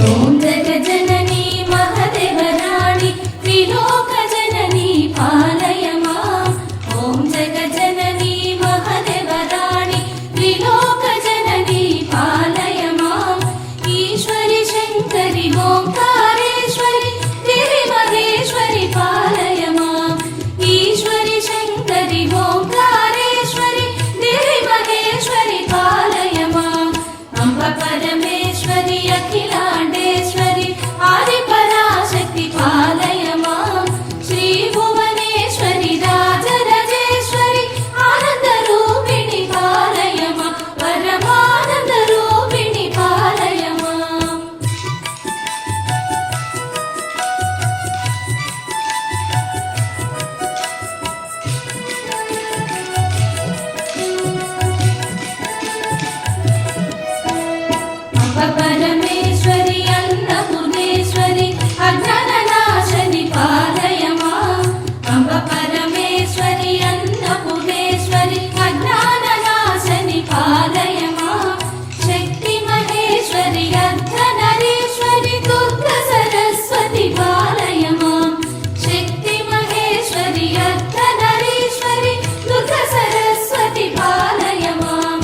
ओम जगज्जननी महदेवराणि त्रिलोकजननी पालय माम्। ओम जगज्जननी महदेवराणि त्रिलोकजननी पालय माम्। ईश्वरि शङ्करि ओङ्कारेश्वरि त्रिमहेश्वरि पालय माम्। ईश्वरि शङ्करि ओङ्कारेश्वरि त्रिमहेश्वरि पालय माम्। अम्ब परमेश्वरि अखिलाण्डेश्वरि आदिपराशक्ति पालय माम्। श्री भुवनेश्वरि राजराजेश्वरि आनन्दरूपिणि पालय माम्। परमानन्दरूपिणि पालय माम्। अम्ब परमेश्वरि अन्नपूर्णेश्वरि अज्ञाननाशनि पालय माम्। अम्ब परमेश्वरि अन्नपूर्णेश्वरि अज्ञाननाशनि पालय माम्। शक्ति महेश्वरि अर्धनारीश्वरि दुर्गा सरस्वति पालय माम्। शक्ति महेश्वरि अर्धनारीश्वरि दुर्गा सरस्वति पालय माम्।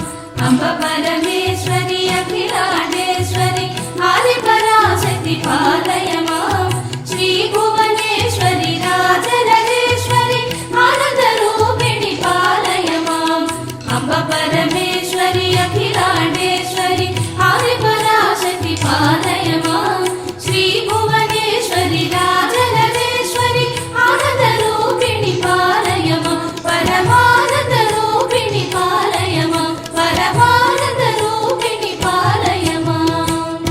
अम्ब परमेश्वरि अखिलाण्डेश्वरि आदिपराशक्ति पालय माम्। श्री भुवनेश्वरि राजराजेश्वरि आनन्दरूपिणि पालय माम्। अम्ब परमेश्वरि अखिलाण्डेश्वरि आदिपराशक्ति पालय माम्। श्री भुवनेश्वरि राजराजेश्वरि आनन्दरूपिणि पालय माम्। परमानन्दरूपिणि पालय माम्। परमानन्दरूपिणि पालय माम्।